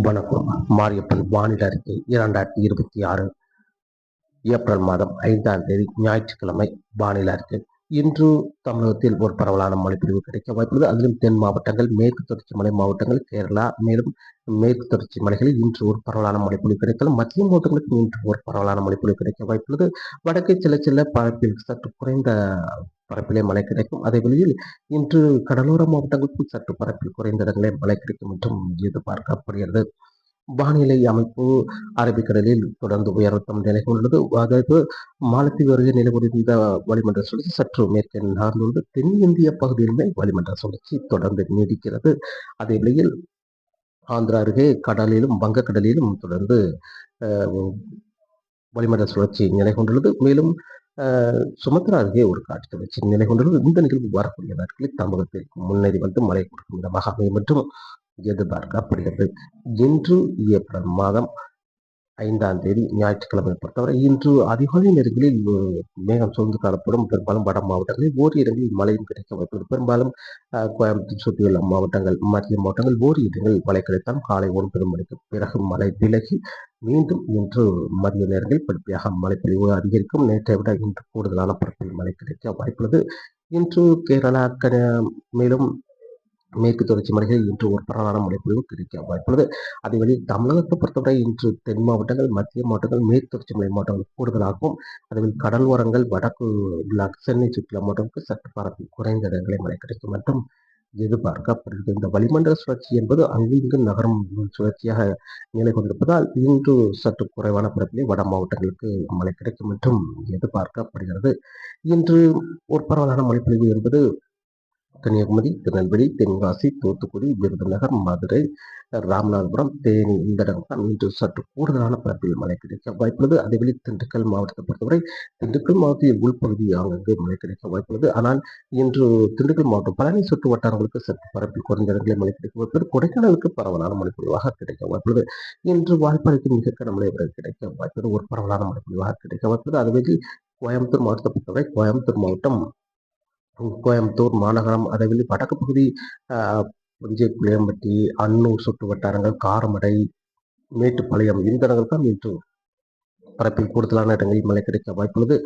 வணக்கம். மாரியப்பன் வானிலை அறிக்கை 2026 ஏப்ரல் மாதம் 5ஆம் தேதி ஞாயிற்றுக்கிழமை வானிலை அறிக்கை. இன்று தமிழகத்தில் ஒரு பரவலான மழைப்பொழிவு கிடைக்க வாய்ப்புள்ளது. அதிலும் தென் மாவட்டங்கள், மேற்கு தொடர்ச்சி மலை மாவட்டங்கள், கேரளா, மேலும் மேற்கு தொடர்ச்சி மலைகளில் இன்று ஒரு பரவலான மழைப்பொழிவு கிடைத்தாலும் மத்திய மாவட்டங்களுக்கு இன்று ஒரு பரவலான மழைப்பொழிவு கிடைக்க வாய்ப்புள்ளது. வடக்கே சில பரப்பில் சற்று குறைந்த பரப்பிலே மழை கிடைக்கும். அதே வேளையில் இன்று கடலோர மாவட்டங்களுக்கும் சற்று பரப்பில் குறைந்த இடங்களே மழை கிடைக்கும் என்றும் எதிர்பார்க்கப்படுகிறது. வானிலை அமைப்பு அரபிக்கடலில் தொடர்ந்து உயர்த்தம் நிலை கொண்டுள்ளது. அதாவது மாலத்தீவு அருகே நிலவுகின்ற வளிமண்டல சுழற்சி சற்று மேற்கே நகர்ந்துள்ளது. தென்னிந்திய பகுதியிலுமே வளிமண்டல சுழற்சி தொடர்ந்து நீடிக்கிறது. அதே வேளையில் ஆந்திரா அருகே கடலிலும் வங்கக்கடலிலும் தொடர்ந்து வளிமண்டல சுழற்சி நிலை கொண்டுள்ளது. மேலும் சுமத்ரா அருகே ஒரு காற்று சுழற்சி நிலை கொண்டுள்ளது. இந்த நிகழ்வு வரக்கூடிய நாட்களில் தமிழகத்திற்கு முன்னேறி வந்து மழை கொடுக்கும் விதமாக அமையும் என்றும் எதிர்பார்க்கப்படுகிறது. இன்று ஏப்ரல் மாதம் 5ஆம் தேதி ஞாயிற்றுக்கிழமை பொறுத்தவரை இன்று அதிகாலை நேரங்களில் மேகம் சூழ்ந்து காணப்படும். பெரும்பாலும் வட மாவட்டங்களில் ஓரிரு இடங்களில் மழையும் கிடைக்க வாய்ப்புள்ளது. பெரும்பாலும் கோயம்புத்தூர் சுற்றியுள்ள மாவட்டங்கள், மத்திய மாவட்டங்கள் ஓரிரு இடங்களில் மழை கிடைத்தாலும் காலை 9 மணிக்கு பிறகு மழை விலகி மீண்டும் இன்று மதிய நேரங்களில் படிப்படியாக மழைப்பொழிவு அதிகரிக்கும். நேற்றை விட இன்று கூடுதலான பரப்பில் மழை கிடைக்க வாய்ப்புள்ளது. இன்று கேரளா, மேலும் மேற்கு தொடர்ச்சி மலைகளில் இன்று ஒரு பரவலான மழைப்பொழிவு கிடைக்க வாய்ப்புள்ளது. அதேவேளை தமிழகத்தை பொறுத்தவரை இன்று தென் மாவட்டங்கள், மத்திய மாவட்டங்கள், மேற்கு தொடர்ச்சி மலை மாவட்டங்கள் கூடுதலாகவும், அதேவேளை கடல் ஓரங்கள், வடக்கு சென்னை சுற்றுலா மாவட்டங்களுக்கு சற்று பரப்பில் குறைந்த இடங்களில் மழை கிடைக்கும் என்றும் எதிர்பார்க்கப்படுகிறது. இந்த வளிமண்டல சுழற்சி என்பது அங்கிங்கு நகரும் சுழற்சியாக நிலை கொண்டிருப்பதால் இன்று சற்று குறைவான பரப்பிலே வட மாவட்டங்களுக்கு மழை கிடைக்கும் என்றும் எதிர்பார்க்கப்படுகிறது. இன்று ஒரு பரவலான மழைப்பொழிவு என்பது கன்னியாகுமரி, திருநெல்வேலி, தென்காசி, தூத்துக்குடி, விருதுநகர், மதுரை, ராமநாதபுரம், தேனி இந்த இடம்தான் இன்று சற்று கூடுதலான பரப்பில் மழை கிடைக்க வாய்ப்புள்ளது. அதேவேளை திண்டுக்கல் மாவட்டத்தை பொறுத்தவரை திண்டுக்கல் மாவட்டத்தில் உள்பகுதி ஆங்காங்கே மழை கிடைக்க வாய்ப்புள்ளது. ஆனால் இன்று திண்டுக்கல் மாவட்டம் பழனி சுற்று வட்டாரங்களுக்கு சற்று பரப்பில் குறைந்த இடங்களில் மழை கிடைக்க வாய்ப்புள்ளது. கொடைக்கானலுக்கு பரவலான மழைப்பொழிவாக கிடைக்க வாய்ப்புள்ளது. இன்று வாய்ப்பாளையத்தில் மிக கனமழை கிடைக்க வாய்ப்புள்ளது. ஒரு பரவலான மழைப்பொழிவாக கிடைக்க வாய்ப்புள்ளது. அதுவே கோயம்புத்தூர் மாவட்டத்தை பொறுத்தவரை கோயம்புத்தூர் மாவட்டம், கோயம்புத்தூர் மாநகரம், அதேவேளை வடக்கு பகுதி புஞ்சை, புளியம்பட்டி, அன்னூர் சுற்று வட்டாரங்கள், காரமடை, மேட்டுப்பாளையம் இந்த இடங்களுக்கும் இன்று பரப்பில் கூடுதலான இடங்களில் மழை கிடைக்க வாய்ப்புள்ளது.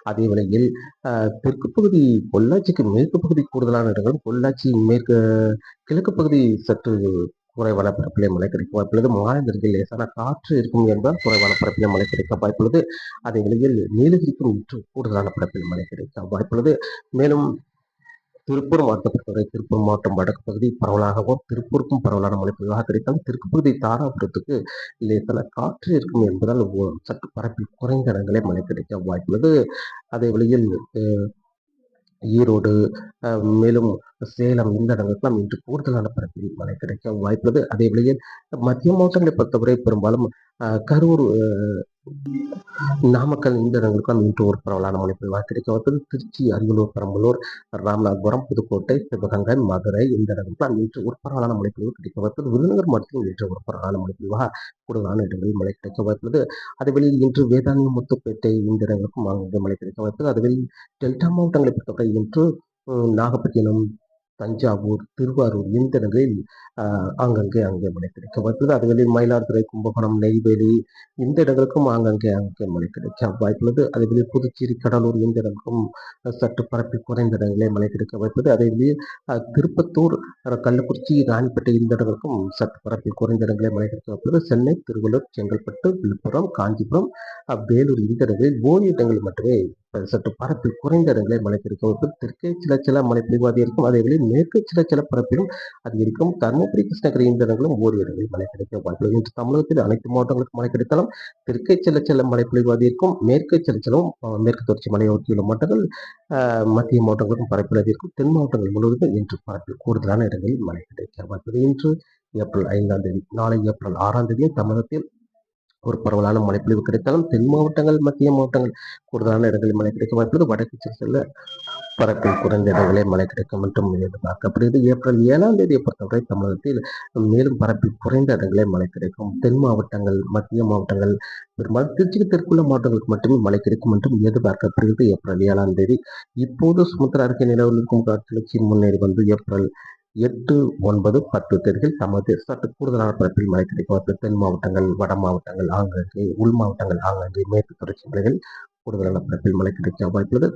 அதே வேளையில் தெற்கு பகுதி பொள்ளாச்சிக்கு மேற்கு பகுதி கூடுதலான இடங்களும், பொள்ளாச்சி கிழக்கு பகுதி சற்று குறைவான பரப்பிலே மழை கிடைக்க வாய்ப்புள்ளது. மாநிலத்தில் லேசான காற்று இருக்கும் என்பதால் குறைவான பரப்பிலே மழை கிடைக்க வாய்ப்புள்ளது. அதே வேளையில் நீலகிரிக்கும் இன்று கூடுதலான பரப்பில் மழை கிடைக்க வாய்ப்புள்ளது. மேலும் திருப்பூர் மாவட்டத்தை பொறுத்தவரை திருப்பூர் மாவட்டம் வடக்கு பகுதி பரவலாகவும், திருப்பூருக்கும் பரவலான மழை பொழிவாக கிடைத்தாலும் தெற்கு பகுதி தாராபுரத்துக்கு லேசான காற்று இருக்கும் என்பதால் சற்று பரப்பில் குறைந்த இடங்களே மழை கிடைக்க வாய்ப்புள்ளது. அதே வழியில் ஈரோடு, மேலும் சேலம் இந்த இடங்களுக்கெல்லாம் இன்று கூடுதலான பரப்பில் மழை கிடைக்க வாய்ப்புள்ளது. அதே வழியில் மத்திய மாவட்டங்களை பொறுத்தவரை பெரும்பாலும் கரூர், நாமக்கல் இந்த இடங்களுக்கும் இன்று ஒரு பரவலான மழை பொழிவாக கிடைக்க வாய்ப்புள்ளது. திருச்சி, அரியலூர், பெரம்பலூர், ராமநாதபுரம், புதுக்கோட்டை, சிவகங்கை, மதுரை இந்த இடங்களுக்கெல்லாம் இன்று ஒரு பரவலான மழை பொழிவு கிடைக்க வாய்ப்புள்ளது. விருதுநகர் மாவட்டத்தில் இன்று ஒரு பரவலான மழை பொழிவாக கூடுதலான இடங்களில் மழை கிடைக்க வாய்ப்புள்ளது. அதேவேளையில் இன்று வேதாரண்யம், முத்துப்பேட்டை இந்த இடங்களுக்கும் அங்கே மழை கிடைக்க வாய்ப்புள்ளது. அதுவேளையில் டெல்டா மாவட்டங்களை பொறுத்தவரை இன்று நாகப்பட்டினம், தஞ்சாவூர், திருவாரூர் இந்த இடங்களில் அங்கே மழை கிடைக்க வாய்ப்புள்ளது. அதுவேளை மயிலாடுதுறை, கும்பகோணம், நெய்வேலி இந்த இடங்களுக்கும் அங்கே மழை கிடைக்க வாய்ப்புள்ளது. அதேவேளை புதுச்சேரி, கடலூர் இந்த இடங்களுக்கும் சற்று பரப்பி குறைந்த இடங்களே மழை கிடைக்க வாய்ப்புள்ளது. அதேவேளை திருப்பத்தூர், கள்ளக்குறிச்சி, ராணிப்பேட்டை இந்த இடங்களுக்கும் சற்று பரப்பில் குறைந்த இடங்களே மழை கிடைக்க வாய்ப்புள்ளது. சென்னை, திருவள்ளூர், செங்கல்பட்டு, விழுப்புரம், காஞ்சிபுரம், வேலூர் இந்த இடங்களில் ஓரிரு இடங்களில் மட்டுமே சற்று பரப்பில் குறைந்த இடங்களே மழை கிடைக்க வாய்ப்பு. தெற்கே சில மழை பொழிவு அதிகரிக்கும். அதேவேளை மேற்கு சில பரப்பிலும் அதிகரிக்கும். தருமபுரி, கிருஷ்ணகிரி இந்த இடங்களும் ஓரிரு இடங்களில் மழை கிடைக்க வாய்ப்புள்ளது. இன்று தமிழகத்தில் அனைத்து மாவட்டங்களுக்கும் மழை கிடைத்தாலும் தெற்கே சில மழை பொழிவு அதிகரிக்கும். மேற்கு சில மேற்கு தொடர்ச்சி மலையொட்டியுள்ள மாவட்டங்கள், மத்திய மாவட்டங்களுக்கும் பரப்பில் அதிகரிக்கும். தென் மாவட்டங்கள் முழுவதும் இன்று பரப்பில் கூடுதலான இடங்களில் மழை கிடைக்க வாய்ப்புள்ளது. இன்று ஏப்ரல் 5ஆம் தேதி, நாளை ஏப்ரல் 6ஆம் தேதி தமிழகத்தில் ஒரு பரவலான மழைப்பொழிவு கிடைத்தாலும் தென் மாவட்டங்கள், மத்திய மாவட்டங்கள் கூடுதலான இடங்களில் மழை கிடைக்க வாய்ப்புள்ளது. வடக்கு செல்ல பரப்பில் குறைந்த இடங்களே மழை கிடைக்கும் என்றும் எதிர்பார்க்கப்படுகிறது. ஏப்ரல் 7ஆம் தேதியை பொறுத்தவரை தமிழகத்தில் மேலும் பரப்பில் குறைந்த இடங்களே மழை கிடைக்கும். தென் மாவட்டங்கள், மத்திய மாவட்டங்கள், பெரும்பாலும் திருச்சிக்கு தெற்குள்ள மாவட்டங்களுக்கு மட்டுமே மழை கிடைக்கும் என்றும் எதிர்பார்க்கப்படுகிறது. ஏப்ரல் 7ஆம் தேதி இப்போது சுமத்ரா அருகே நிலவில் இருக்கும் காற்று சுழற்சி முன்னேறி வந்து ஏப்ரல் 8, 9, 10 தேதிகள் தமது சற்று கூடுதலான பரப்பில் மழை கிடைக்கும். தென் மாவட்டங்கள், வட மாவட்டங்கள் ஆங்காங்கே, உள் மாவட்டங்கள் ஆங்காங்கே, மேற்கு தொடர்ச்சி மலைகள் கூடுதலான பரப்பில் மழை கிடைக்க வாய்ப்புள்ளது.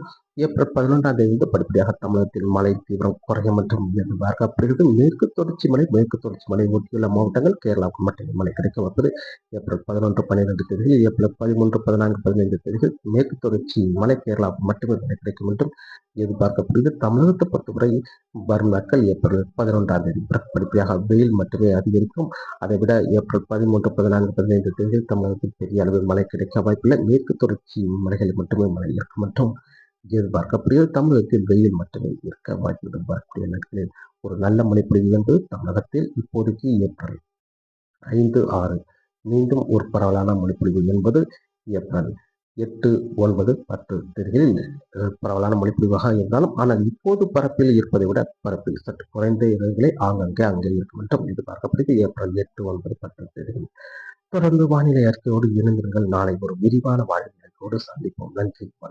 ஏப்ரல் 11ஆம் தேதி படிப்படியாக தமிழகத்தில் மழை தீவிரம் குறையும் மற்றும் எதிர்பார்க்கப்படுகிறது. மேற்கு தொடர்ச்சி மலை ஒட்டியுள்ள மாவட்டங்கள் கேரளாவுக்கு மட்டுமே மழை கிடைக்க வாய்ப்புள்ளது. ஏப்ரல் 11, 12 தேதிகள், ஏப்ரல் 13, 14, 15 தேதிகள் மேற்கு தொடர்ச்சி மலை கேரளாவுக்கு மட்டுமே மழை கிடைக்கும் என்றும் எதிர்பார்க்கப்படுகிறது. தமிழகத்தை பொறுத்தவரை வரும் நாட்கள் ஏப்ரல் 11ஆம் தேதி படிப்படியாக வெயில் மட்டுமே அதிகரிக்கும். அதைவிட ஏப்ரல் 13, 14, 15 தேதியில் தமிழகத்தில் பெரிய அளவில் மழை கிடைக்க வாய்ப்பில்லை. மேற்கு தொடர்ச்சி மலைகளில் மட்டுமே மழை இருக்கும் மற்றும் எதிர்பார்க்கப்படுகிறது. தமிழகத்தில் வெயில் மட்டுமே இருக்க வாய்ப்புள்ளது. வரக்கூடிய நாட்களில் ஒரு நல்ல மழைப்பொழிவு என்பது தமிழகத்தில் இப்போதைக்கு ஏப்ரல் 5, 6 மீண்டும் ஒரு பரவலான மழைப்பொழிவு என்பது ஏப்ரல் 8, 9, 10 தேதிகளில் பரவலான மழைப்பொழிவாக இருந்தாலும், ஆனால் இப்போது பரப்பில் இருப்பதை விட பரப்பில் சற்று குறைந்த இடங்களே அங்கே இருக்கும் என்றும் எதிர்பார்க்கப்படுகிறது. ஏப்ரல் 8, 9, 10 தேதிகளில் தொடர்ந்து வானிலை அறிக்கையோடு இணைந்திருங்கள். நாளை ஒரு விரிவான வானிலை அறிக்கையோடு சந்திப்போம். நன்றி.